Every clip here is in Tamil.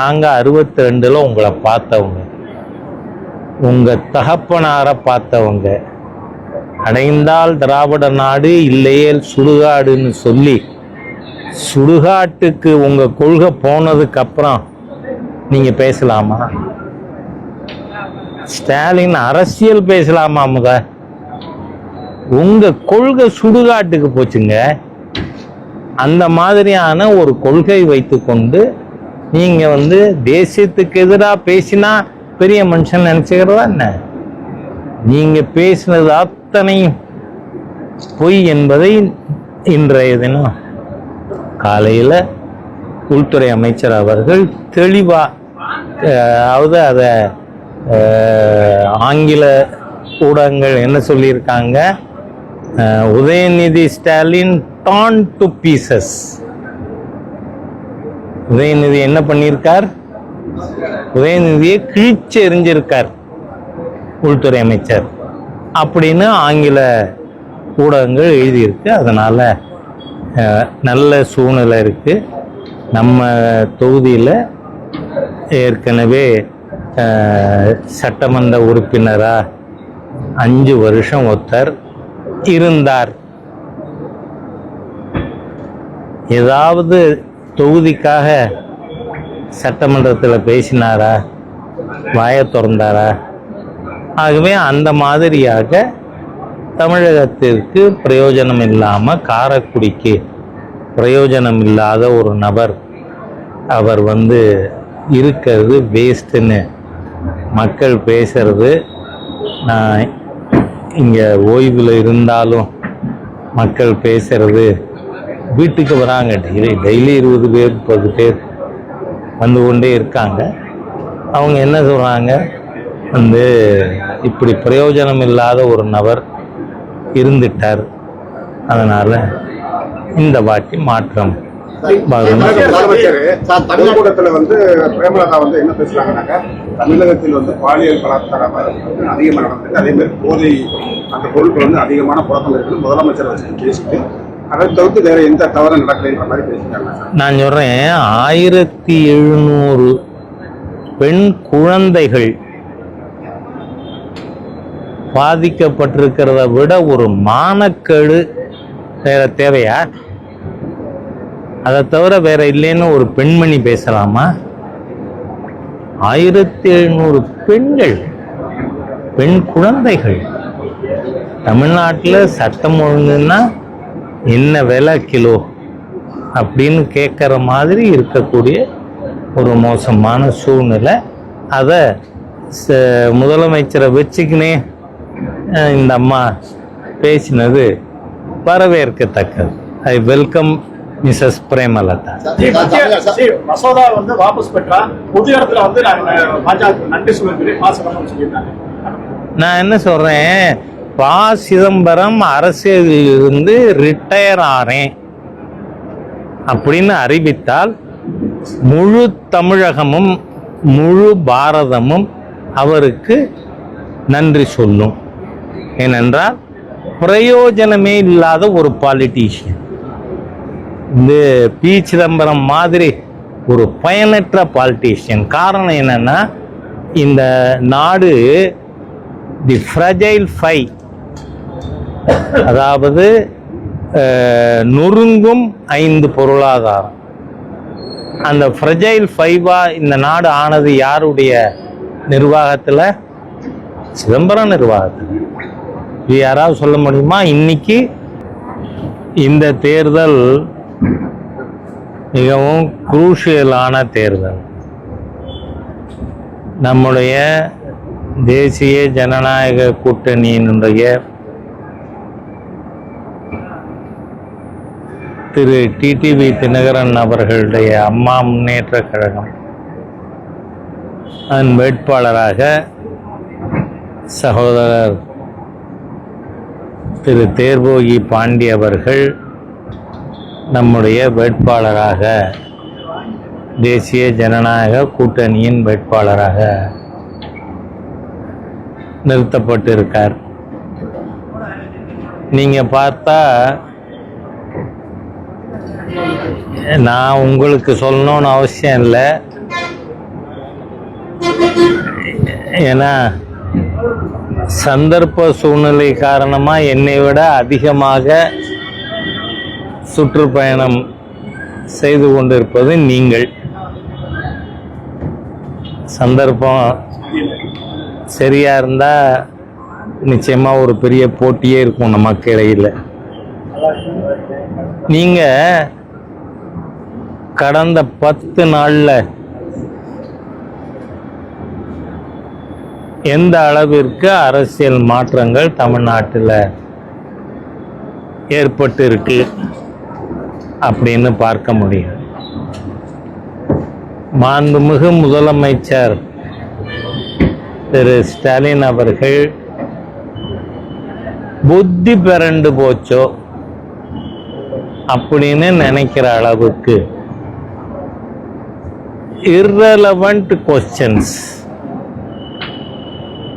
நாங்கள் 62 உங்களை பார்த்தவங்க, உங்கள் தகப்பனாரை பார்த்தவங்க. அடைந்தால் திராவிட நாடு, இல்லையேல் சுடுகாடுன்னு சொல்லி சுடுகாட்டுக்கு உங்கள் கொள்கை போனதுக்கு அப்புறம் நீங்கள் பேசலாமா? ஸ்டாலின் அரசியல் பேசலாமா? உங்கள் கொள்கை சுடுகாட்டுக்கு போச்சுங்க. அந்த மாதிரியான ஒரு கொள்கை வைத்துக்கொண்டு நீங்கள் தேசியத்துக்கு எதிராக பேசினா பெரிய மனுஷன் நினச்சிக்கிறதா என்ன? நீங்கள் பேசினது அத்தனையும் பொய் என்பதை இன்றைய தினம் காலையில் உள்துறை அமைச்சர் அவர்கள் தெளிவாக, அதாவது அதை ஆங்கில ஊடகங்கள் என்ன சொல்லியிருக்காங்க, Udhayanidhi Stalin torn to pieces. Udhayanidhi என்ன பண்ணியிருக்கார்? உதயநிதியை கிழிச்சு எறிஞ்சிருக்கார் உள்துறை அமைச்சர் அப்படின்னு ஆங்கில ஊடகங்கள் எழுதியிருக்கு. அதனால நல்ல சூழ்நிலை இருக்கு. நம்ம தொகுதியில் ஏற்கனவே சட்டமன்ற உறுப்பினராக 5 வருஷம் ஒருத்தர் இருந்தார். ஏதாவது தொகுதிக்காக சட்டமன்றத்தில் பேசினாரா? வாயை திறந்தாரா? ஆகவே அந்த மாதிரியாக தமிழகத்திற்கு பிரயோஜனம் இல்லாமல், காரைக்குடிக்கு பிரயோஜனம் இல்லாத ஒரு நபர் அவர் இருக்கிறது வேஸ்ட்டுன்னு மக்கள் பேசுறது. நான் இங்கே ஓய்வில் இருந்தாலும் மக்கள் பேசுறது, வீட்டுக்கு வராங்க, டெய்லி 20 பேர் 30 பேர் வந்து கொண்டே இருக்காங்க. அவங்க என்ன சொல்கிறாங்க, இப்படி பிரயோஜனம் இல்லாத ஒரு நபர் இருந்துட்டார், அதனால் இந்த வாட்டி மாற்றம். தமிழகத்தில் பிரேமலதா என்ன பேசுறாங்கன்னாக்கா, தமிழகத்தில் பாலியல் பலாத்காரம் அதிகமாக நடந்தது, அதே மாதிரி போதை அந்த பொருட்கள் அதிகமான புழக்கம் இருக்குது. முதலமைச்சர் பேசிட்டு அதை தவிர்த்து வேற எந்த தவறும் நடக்கலைன்ற மாதிரி பேசிட்டாங்க. நான் சொல்றேன், 1700 பெண் குழந்தைகள் பாதிக்கப்பட்டிருக்கிறத விட ஒரு மானக்கேடு வேற தேவையா? அதை தவிர வேற இல்லைன்னு ஒரு பெண்மணி பேசலாமா? 1700 பெண்கள், பெண் குழந்தைகள். தமிழ்நாட்டில் சட்டம் ஒழுங்குன்னா என்ன விலை கிலோ அப்படின்னு கேட்குற மாதிரி இருக்கக்கூடிய ஒரு மோசமான சூழ்நிலை. அதை முதலமைச்சரை வச்சுக்கினே இந்த அம்மா பேசினது வரவேற்கத்தக்கது. I welcome Mrs Premalatha. மசோதா வாபஸ் பெற்றா பொது இடத்துல நன்றி சொல்லியிருந்தாங்க. நான் என்ன சொல்றேன், ப. சிதம்பரம் அரசியலில் இருந்து ரிட்டையர் ஆறேன் அப்படின்னு அறிவித்தால் முழு தமிழகமும் முழு பாரதமும் அவருக்கு நன்றி சொல்லும். ஏனென்றால் பிரயோஜனமே இல்லாத ஒரு பாலிட்டிஷியன், இந்த பி. சிதம்பரம் மாதிரி ஒரு பயனற்ற பாலிட்டிஷியன். காரணம் என்னன்னா, இந்த நாடு தி ஃப்ரஜைல் 5, அதாவது நொறுங்கும் 5 பொருளாதாரம். அந்த ஃப்ரஜைல் 5-ஆ இந்த நாடு ஆனது யாருடைய நிர்வாகத்தில்? சிதம்பரம் நிர்வாகத்தில். இது யாராவது சொல்ல முடியுமா? இன்னைக்கு இந்த தேர்தல் மிகவும் குரூஷியலான தேர்தல். நம்முடைய தேசிய ஜனநாயக கூட்டணியினுடைய திரு டிடிவி தினகரன் அவர்களுடைய அம்மா முன்னேற்ற கழகம் அதன் வேட்பாளராக சகோதரர் திரு தேர்போகி பாண்டி அவர்கள் நம்முடைய வேட்பாளராக, தேசிய ஜனநாயக கூட்டணியின் வேட்பாளராக நிறுத்தப்பட்டிருக்கார். நீங்க பார்த்தா நான் உங்களுக்கு சொல்லணும்னு அவசியம் இல்லை, ஏன்னா சந்தர்ப்ப சூழ்நிலை காரணமாக என்னை விட அதிகமாக சுற்றுப்பயணம் செய்து கொண்டிருப்பது நீங்கள். சந்தர்ப்பம் சரியா இருந்தா நிச்சயமா ஒரு பெரிய போட்டியே இருக்கும் நமக்கு இடையில. நீங்க கடந்த 10 நாள்ல எந்த அளவிற்கு அரசியல் மாற்றங்கள் தமிழ்நாட்டில் ஏற்பட்டு இருக்கு அப்படின்னு பார்க்க முடியும். மாண்புமிகு முதலமைச்சர் திரு ஸ்டாலின் அவர்கள் புத்தி பிறண்டு போச்சோ அப்படின்னு நினைக்கிற அளவுக்கு irrelevant questions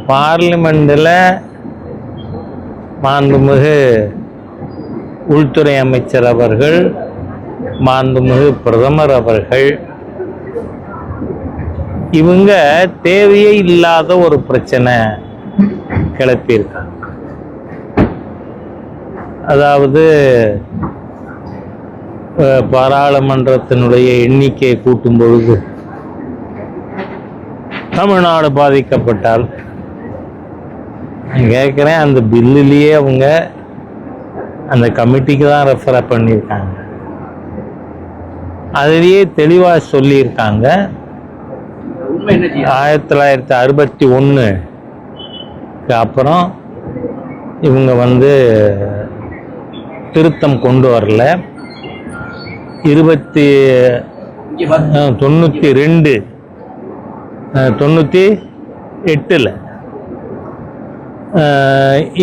பார்லிமெண்டில் மாண்புமிகு உள்துறை அமைச்சர் அவர்கள், மாண்புமிகு பிரதமர் அவர்கள் இவங்க தேவையே இல்லாத ஒரு பிரச்சனை கிளப்பியிருக்காங்க. அதாவது பாராளுமன்றத்தினுடைய எண்ணிக்கையை கூட்டும் பொழுது தமிழ்நாடு பாதிக்கப்பட்டால் கேட்குறேன், அந்த பில்லுலேயே அவங்க அந்த கமிட்டிக்கு தான் ரெஃபர் பண்ணியிருக்காங்க. அதிலேயே தெளிவாக சொல்லியிருக்காங்க 1961 அப்புறம் இவங்க திருத்தம் கொண்டு வரல. 98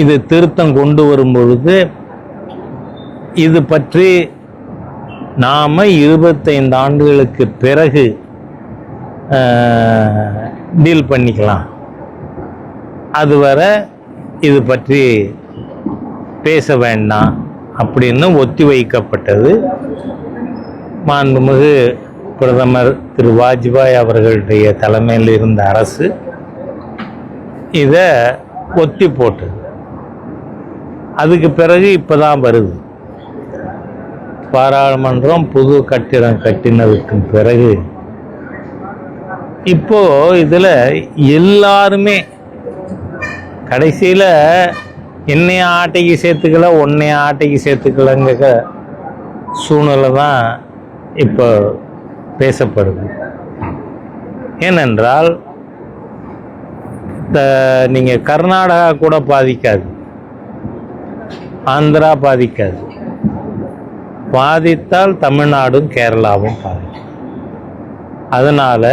இது திருத்தம் கொண்டு வரும் பொழுது இது பற்றி நாம 25 ஆண்டுகளுக்கு பிறகு டீல் பண்ணிக்கலாம், அதுவரை இது பற்றி பேச வேண்டாம் அப்படின்னு ஒத்தி வைக்கப்பட்டது. மாண்புமிகு பிரதமர் திரு வாஜ்பாய் அவர்களுடைய தலைமையில் இருந்த அரசு இதை ஒத்தி போட்டது. அதுக்கு பிறகு இப்போதான் வருது. பாராளுமன்றம் புது கட்டிடம் கட்டினதுக்கு பிறகு இப்போ இதுல எல்லாருமே கடைசியில என்னைய ஆட்டைக்கு சேர்த்துக்கல, உன்னைய ஆட்டைக்கு சேர்த்துக்கலங்க சூழ்நிலை தான் இப்போ பேசப்படுது. ஏனென்றால் நீங்க கர்நாடகா கூட பாதிக்காது, ஆந்திரா பாதிக்காது, பாதித்தால் தமிழ்நாடும் கேரளாவும் பாதிக்கும். அதனால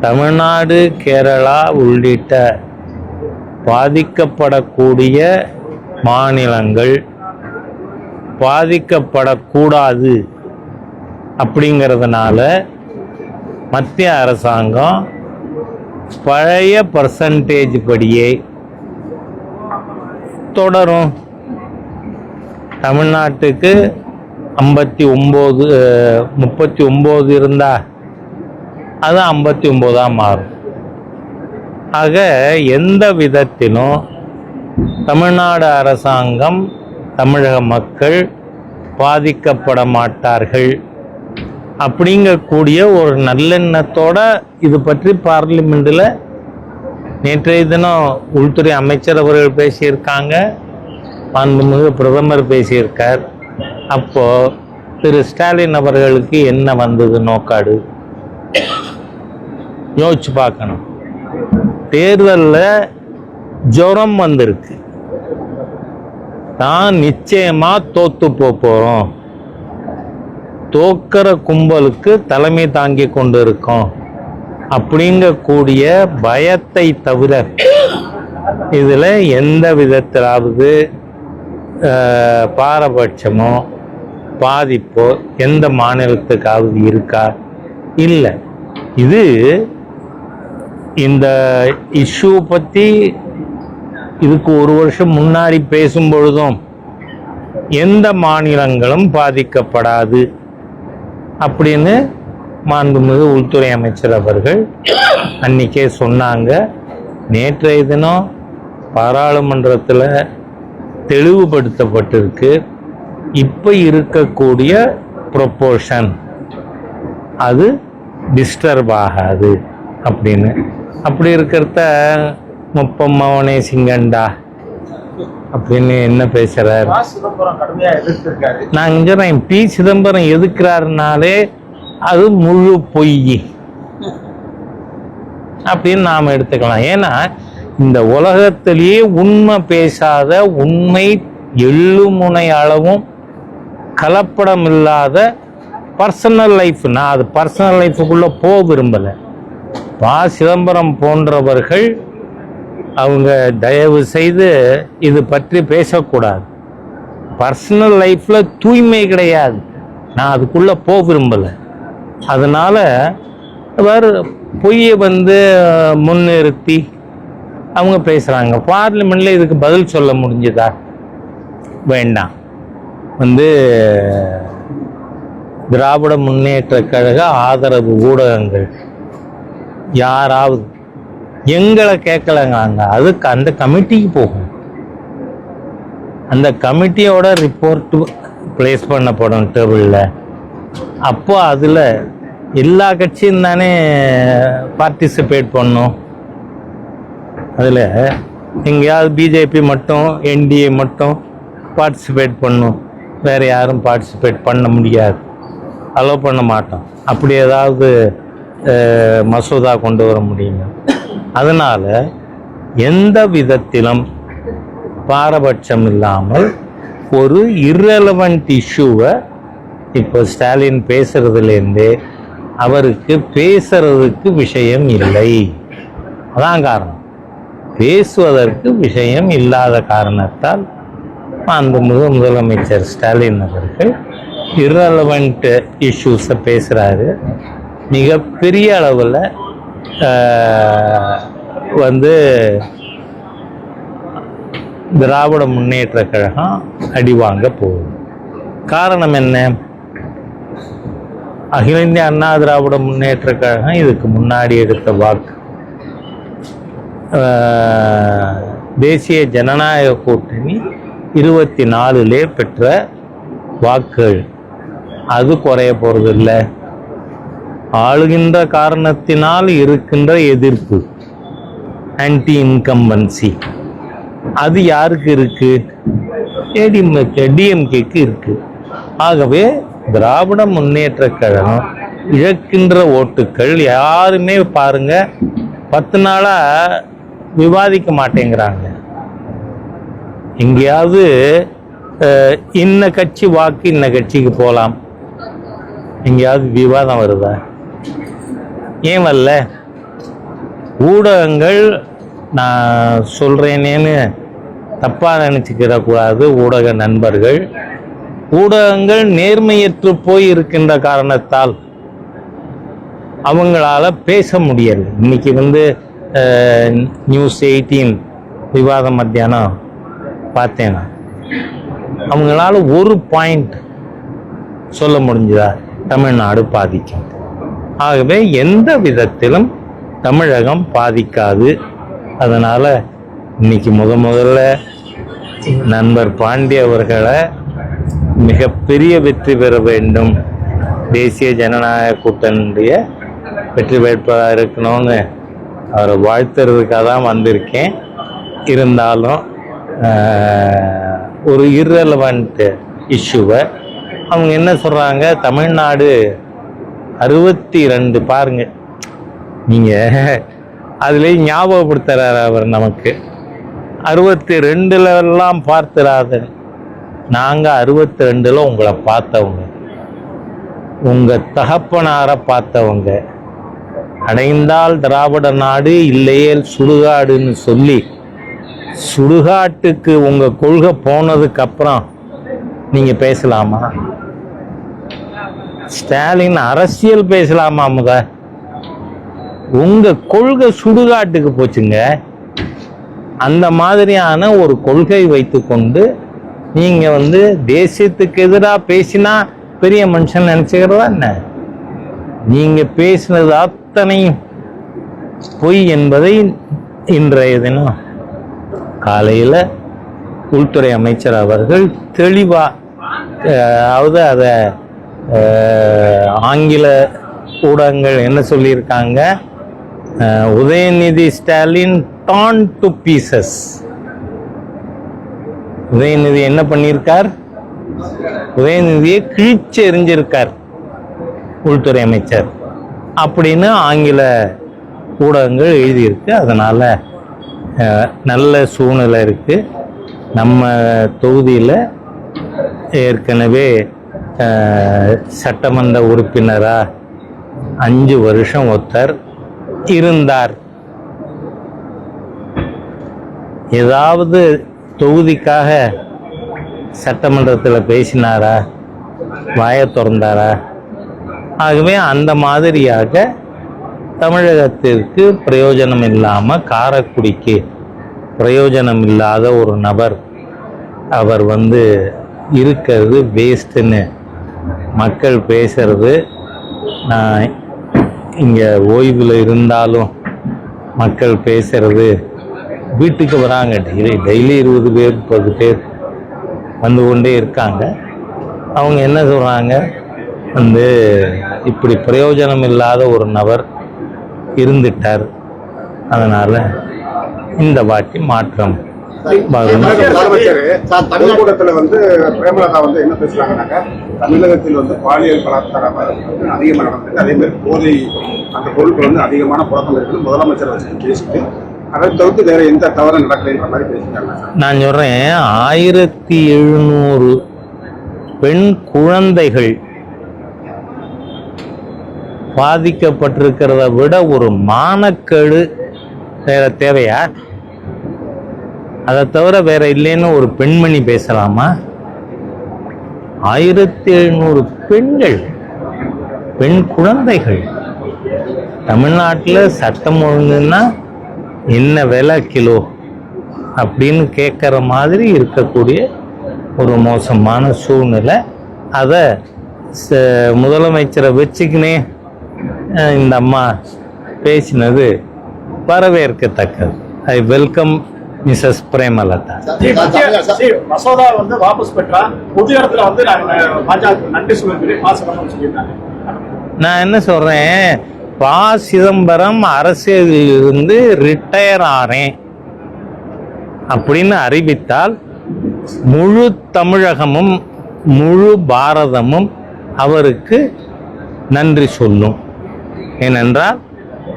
தமிழ்நாடு, கேரளா உள்ளிட்ட பாதிக்கப்படக்கூடிய மாநிலங்கள் பாதிக்கப்படக்கூடாது அப்படிங்கிறதுனால மத்திய அரசாங்கம் பழைய பர்சன்டேஜ் படியே தொடரும். தமிழ்நாட்டுக்கு 39 இருந்தா அது 59 மாறும். ஆக எந்த விதத்திலும் தமிழ்நாடு அரசாங்கம், தமிழக மக்கள் பாதிக்கப்பட மாட்டார்கள் அப்படிங்கக்கூடிய ஒரு நல்லெண்ணத்தோட இது பற்றி பார்லிமெண்ட்டில் நேற்றைய தினம் உள்துறை அமைச்சர் அவர்கள் பேசியிருக்காங்க, மாண்புமிகு பிரதமர் பேசியிருக்கார். அப்போ திரு ஸ்டாலின் அவர்களுக்கு என்ன வந்தது நோக்காடு யோசிச்சு பார்க்கணும். தேர்தலில் ஜுரம் வந்திருக்கு, தான் நிச்சயமா தோத்து போறோம், தோக்கிற கும்பலுக்கு தலைமை தாங்கி கொண்டு இருக்கோம் அப்படிங்கக்கூடிய பயத்தை தவிர இதுல எந்த விதத்திலாவது பாரபட்சமோ பாதிப்போ எந்த மாநிலத்துக்காவது இருக்கா? இல்லை. இது இந்த இஷ்யூ பத்தி இதுக்கு 1 வருஷம் முன்னாடி பேசும் பொழுதும் எந்த மாநிலங்களும் பாதிக்கப்படாது அப்படின்னு மாண்புமிகு உள்துறை அமைச்சர் அவர்கள் அன்னைக்கே சொன்னாங்க. நேற்றைய தினம் பாராளுமன்றத்தில் தெளிவுபடுத்தப்பட்டிருக்கு. இப்போ இருக்கக்கூடிய ப்ரொப்போர்ஷன் அது டிஸ்டர்ப் ஆகாது அப்படின்னு. அப்படி இருக்கிறத முப்பம்மவனே சிங்கண்டா அப்படின்னு என்ன பேசுறாரு? சிதம்பரம் கடுமையா எதிர்த்திருக்காரு. நான் சொல்றேன், பி சிதம்பரம் எதுக்குறாருனாலே அது முழு பொய் அப்படின்னு நாம் எடுத்துக்கலாம். ஏன்னா இந்த உலகத்திலேயே உண்மை பேசாத, உண்மை எள்ளுமுனை அளவும் கலப்படம் இல்லாத பர்சனல் லைஃப், நான் அது பர்சனல் லைஃபுக்குள்ள போக விரும்பலை. பா சிதம்பரம் போன்றவர்கள் அவங்க தயவு செய்து இது பற்றி பேசக்கூடாது. பர்சனல் லைஃப்ல தூய்மை கிடையாது, நான் அதுக்குள்ள போக விரும்பலை. அதனால வேறு பொய்யை முன்னிறுத்தி அவங்க பேசுறாங்க. பார்லிமெண்ட்ல இதுக்கு பதில் சொல்ல முடிஞ்சதா? வேண்டாம். திராவிட முன்னேற்ற கழக ஆதரவு ஊடகங்கள் யாராவது எங்களை கேட்கலங்க, அதுக்கு அந்த கமிட்டிக்கு போகும். அந்த கமிட்டியோட ரிப்போர்ட் பிளேஸ் பண்ணப்படும் டேபிளில். அப்போ அதில் எல்லா கட்சியும் தானே பார்ட்டிசிபேட் பண்ணும். அதில் எங்கேயாவது பிஜேபி மட்டும், என்டிஏ மட்டும் பார்ட்டிசிபேட் பண்ணும், வேறு யாரும் பார்ட்டிசிபேட் பண்ண முடியாது, அலோவ் பண்ண மாட்டோம். அப்படி ஏதாவது மசோதா கொண்டு வர முடியுமா? அதனால் எந்த விதத்திலும் பாரபட்சம் இல்லாமல் ஒரு irrelevant இஷ்யூவை இப்போ ஸ்டாலின் பேசுறதுலேருந்தே அவருக்கு பேசுறதுக்கு விஷயம் இல்லை. அதான் காரணம். பேசுவதற்கு விஷயம் இல்லாத காரணத்தால் அந்த முதலமைச்சர் ஸ்டாலின் அவர்கள் irrelevant இஷ்யூஸை பேசுகிறாரு. மிகப்பெரிய அளவில் திராவிட முன்னேற்ற கழகம் அடிவாங்க போகுது. காரணம் என்ன? அகில இந்திய அண்ணா திராவிட முன்னேற்ற கழகம் இதுக்கு முன்னாடி எடுத்த வாக்கு, தேசிய ஜனநாயக கூட்டணி 24 பெற்ற வாக்குகள், அது குறைய போறதில்லை. ஆளுகின்ற காரணத்தினால் இருக்கின்ற எதிர்ப்பு, ஆன்டி இன்கம்பன்சி, அது யாருக்கு இருக்கு? டிஎம்கேக்கு இருக்கு. ஆகவே திராவிட முன்னேற்ற கழகம் இழக்கின்ற ஓட்டுக்கள் யாருமே பாருங்க 10 நாளா விவாதிக்க மாட்டேங்கிறாங்க. எங்கேயாவது இன்ன கட்சி வாக்கு இன்ன கட்சிக்கு போகலாம், எங்கேயாவது விவாதம் வருதா? ஏன் வரல? ஊடகங்கள், நான் சொல்றேனேன்னு தப்பா நினைச்சுக்கிற கூடாது, ஊடக நண்பர்கள், ஊடகங்கள் நேர்மையற்று போய் இருக்கின்ற காரணத்தால் அவங்களால பேச முடியல. இன்னைக்கு நியூஸ் 18 விவாதம் மத்தியானம் பார்த்தேன். அவங்களால ஒரு பாயிண்ட் சொல்ல முடிஞ்சதா? தமிழ்நாடு பாதிக்கும். ஆகவே எந்த விதத்திலும் தமிழகம் பாதிக்காது. அதனால இன்னைக்கு முதல்ல நண்பர் பாண்டி அவர்களை மிகப்பெரிய வெற்றி பெற வேண்டும், தேசிய ஜனநாயக கூட்டணியுடைய வெற்றி வேட்பாளராக இருக்கணும்னு அவரை வாழ்த்துறதுக்காக தான் வந்திருக்கேன். இருந்தாலும் ஒரு irrelevant இஷ்யூவை அவங்க என்ன சொல்கிறாங்க, தமிழ்நாடு 62 பாருங்க, நீங்கள் அதுலேயும் ஞாபகப்படுத்துகிறார் அவர் நமக்கு. 62 பார்த்துறாத, நாங்கள் 62 உங்களை பார்த்தவங்க, உங்கள் தகப்பனாரை பார்த்தவங்க. அடைந்தால் திராவிட நாடு, இல்லையே சுடுகாடுன்னு சொல்லி சுடுகாட்டுக்கு உங்கள் கொள்கை போனதுக்கு அப்புறம் நீங்கள் பேசலாமா? ஸ்டாலின் அரசியல் பேசலாமா? உங்க கொள்கை சுடுகாட்டுக்கு போச்சுங்க. அந்த மாதிரியான ஒரு கொள்கை வைத்துக்கொண்டு நீங்க தேசியத்துக்கு எதிராக பேசினா பெரிய மனுஷன் நினைச்சுக்கிறதா என்ன? நீங்கள் பேசினது அத்தனையும் பொய் என்பதை இன்றைய தினம் காலையில் உள்துறை அமைச்சர் அவர்கள் தெளிவாக, அதாவது அதை ஆங்கில ஊடகங்கள் என்ன சொல்லியிருக்காங்க, Udhayanidhi Stalin torn to pieces. Udhayanidhi என்ன பண்ணியிருக்கார்? உதயநிதியை கிழிச்சு எறிஞ்சிருக்கார் உள்துறை அமைச்சர் அப்படின்னு ஆங்கில ஊடகங்கள் எழுதியிருக்கு. அதனால நல்ல சூழ்நிலை இருக்கு. நம்ம தொகுதியில் ஏற்கனவே சட்டமன்ற உறுப்பினராக 5 வருஷம் ஒருத்தர் இருந்தார். ஏதாவது தொகுதிக்காக சட்டமன்றத்தில் பேசினாரா, வாயை திறந்தாரா? ஆகவே அந்த மாதிரியாக தமிழகத்திற்கு பிரயோஜனம் இல்லாமல், காரைக்குடிக்கு பிரயோஜனம் இல்லாத ஒரு நபர் அவர் இருக்கிறது வேஸ்ட்டுன்னு மக்கள் பேசுறது. நான் இங்கே ஓய்வில் இருந்தாலும் மக்கள் பேசுறது, வீட்டுக்கு வராங்க டெய்லி 20 பேர் 30 பேர் வந்து கொண்டே இருக்காங்க. அவங்க என்ன சொல்கிறாங்க, இப்படி பிரயோஜனம் இல்லாத ஒரு நபர் இருந்துட்டார், அதனால் இந்த வாட்டி மாற்றம் பொதுக்கூட்டத்தில் பிரேமலதா என்ன பேசுறாங்கன்னாக்கா, தமிழகத்தில் பாலியல் பலாத்காரம் அதிகமாக நடந்தது, அதே மாதிரி போதை அந்த பொருட்கள் அதிகமான புழக்கம் இருக்குது, முதலமைச்சர் வச்சு பேசிட்டு அதை தவிர்த்து வேற எந்த தவறும் நடக்கலைன்ற மாதிரி பேசிட்டாங்க. நான் சொல்றேன், 1700 பெண் குழந்தைகள் பாதிக்கப்பட்டிருக்கிறத விட ஒரு மானக்கேடு வேற தேவையா? அதை தவிர வேற இல்லைன்னு ஒரு பெண்மணி பேசலாமா? 1700 பெண்கள், பெண் குழந்தைகள். தமிழ்நாட்டில் சட்டம் ஒழுங்குன்னா என்ன விலை கிலோ அப்படின்னு கேட்குற மாதிரி இருக்கக்கூடிய ஒரு மோசமான சூழ்நிலை. அதை முதலமைச்சரை வச்சுக்கினே இந்த அம்மா பேசினது வரவேற்கத்தக்கது. I welcome Mrs Premalatha. மசோதா வாபஸ் பெற்றா பொது இடத்துல பாஜக நன்றி சொல்லியிருக்காங்க. நான் என்ன சொல்றேன், ப. சிதம்பரம் அரசியலிலிருந்து ரிட்டையர் ஆறேன் அப்படின்னு அறிவித்தால் முழு தமிழகமும் முழு பாரதமும் அவருக்கு நன்றி சொல்லும். ஏனென்றால்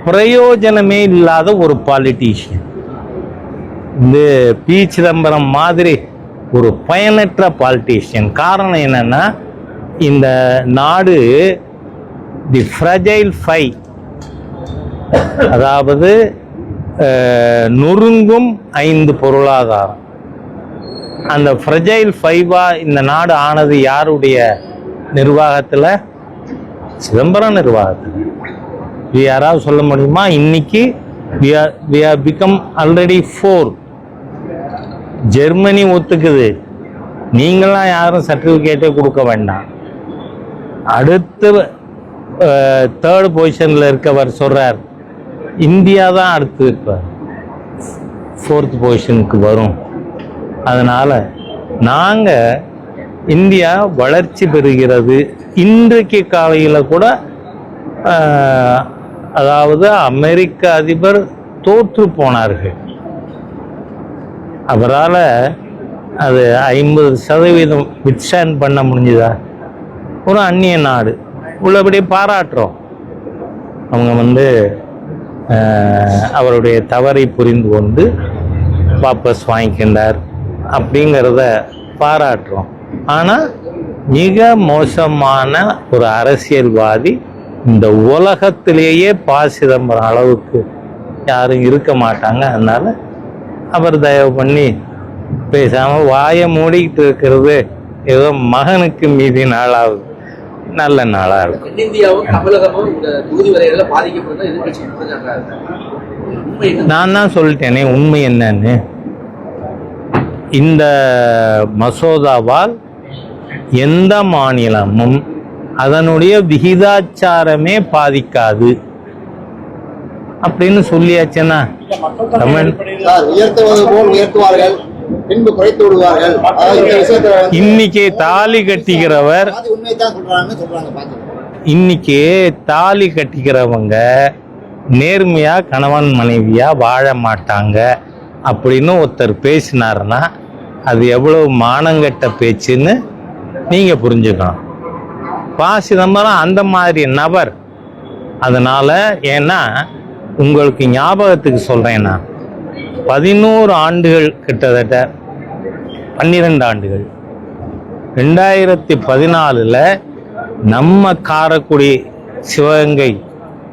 பிரயோஜனமே இல்லாத ஒரு பாலிட்டிஷியன், இந்த பி. சிதம்பரம் மாதிரி ஒரு பயனற்ற பாலிட்டிஷியன். காரணம் என்னன்னா, இந்த நாடு தி ஃப்ரஜைல் 5, அதாவது நொறுங்கும் 5 பொருளாதாரம். அந்த ஃப்ரஜைல் 5-ஆ இந்த நாடு ஆனது யாருடைய நிர்வாகத்தில்? சிதம்பரம் நிர்வாகத்தில். இது யாராவது சொல்ல முடியுமா? இன்னைக்கு we have become already 4. Germany ஒத்துக்குது, நீங்களாம் யாரும் சர்டிஃபிகேட்டே கொடுக்க வேண்டாம். அடுத்து 3rd பொசிஷனில் இருக்கவர் சொல்றார், இந்தியா தான் அடுத்து இருப்பார் 4th பொசிஷனுக்கு வரும். அதனால நாங்கள் இந்தியா வளர்ச்சி பெறுகிறது. இன்றைக்கு காலையில் கூட அதாவது அமெரிக்க அதிபர் தோற்று போனார்கள். அவரால் அது 50% வித்ஸ்டாண்ட் பண்ண முடிஞ்சுதா? ஒரு அந்நிய நாடு உள்ளபடியே பாராட்டுறோம். அவங்க அவருடைய தவறை புரிந்து கொண்டு வாபஸ் வாங்கிக்கின்றார் அப்படிங்கிறத பாராட்டுறோம். ஆனால் மிக மோசமான ஒரு அரசியல்வாதி இந்த உலகத்திலேயே ப. சிதம்பரம் அளவுக்கு யாரும் இருக்க மாட்டாங்க. அதனால அவர் தயவு பண்ணி பேசாமல் வாயை மூடிக்கிட்டு இருக்கிறது ஏதோ மகனுக்கு மீதி நாளாகுது, நல்ல நாளாக இருக்கும். நான் தான் சொல்லிட்டேனே உண்மை என்னன்னு. இந்த மசோதாவால் எந்த மாநிலமும் அதனுடைய விகிதாச்சாரமே பாதிக்காது அப்படின்னு சொல்லியாச்சுன்னா தமிழ் உயர்த்துவது போல் உயர்த்துவார்கள், பின்பு குறைத்து விடுவார்கள். இன்னைக்கு தாலி கட்டிக்கிறவர், உண்மைதான் சொல்றாங்க பாத்து. இன்னைக்கு தாலி கட்டிக்கிறவங்க நேர்மையா கணவன் மனைவியா வாழ மாட்டாங்க அப்படின்னு ஒருத்தர் பேசினாருன்னா அது எவ்வளவு மானங்கெட்ட பேச்சுன்னு நீங்க புரிஞ்சுக்கணும். ப. சிதம்பரம் அந்த மாதிரி நபர். அதனால ஏன்னா உங்களுக்கு ஞாபகத்துக்கு சொல்றேன்னா 11 ஆண்டுகள், கிட்டத்தட்ட 12 ஆண்டுகள், 2014 நம்ம காரைக்குடி சிவகங்கை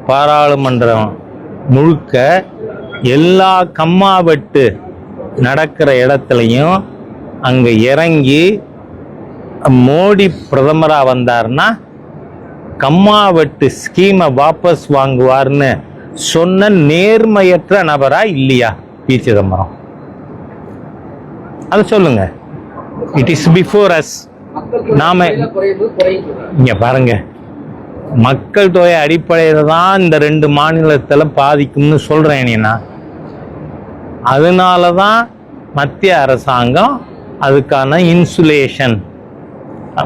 பாராளுமன்றம் முழுக்க எல்லா கம்மாவெட்டு நடக்கிற இடத்துலையும் அங்க இறங்கி மோடி பிரதமரா வந்தார்னா கம்மாவெட்டு ஸ்கீமை வாபஸ் வாங்குவார்னு சொன்ன நேர்மையற்ற நபரா இல்லையா பி. சிதம்பரம்? அது சொல்லுங்க. It is before us. நாம இங்க பாருங்க, மக்கள் தொகை அடிப்படையில தான் இந்த 2 மாநிலத்தில் பாதிக்கும்னு சொல்றேன். அதனாலதான் மத்திய அரசாங்கம் அதுக்கான இன்சுலேஷன்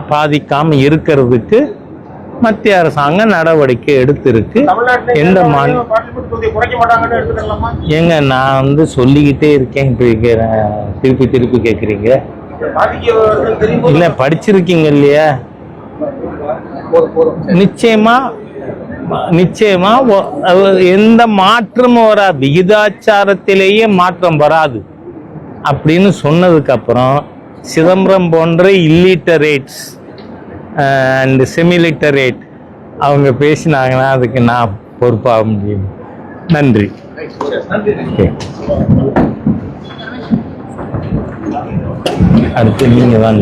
பாதிக்காம இருக்கிறதுக்கு மத்திய அரசாங்கம் நடவடிக்கை எடுத்திருக்கு. எந்த ஏங்க நான் சொல்லிக்கிட்டே இருக்கேன், திருப்பி கேக்குறீங்க. இல்ல படிச்சிருக்கீங்க இல்லையா? நிச்சயமா எந்த மாற்றமும் வராது, விகிதாச்சாரத்திலேயே மாற்றம் வராது அப்படின்னு சொன்னதுக்கு அப்புறம் சிதம்பரம் போன்ற இல்லிட்டரேட்ஸ் அண்ட் செமிலிட்டரேட் அவங்க பேசினாங்கன்னா அதுக்கு நான் பொறுப்பாக முடியும். நன்றி. அடுத்து நீங்க தான்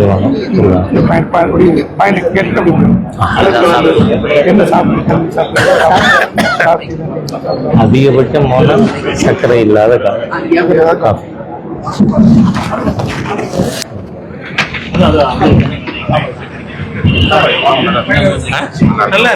அதிகபட்சம் மோனம் சர்க்கரை இல்லாத காஃபி. நல்ல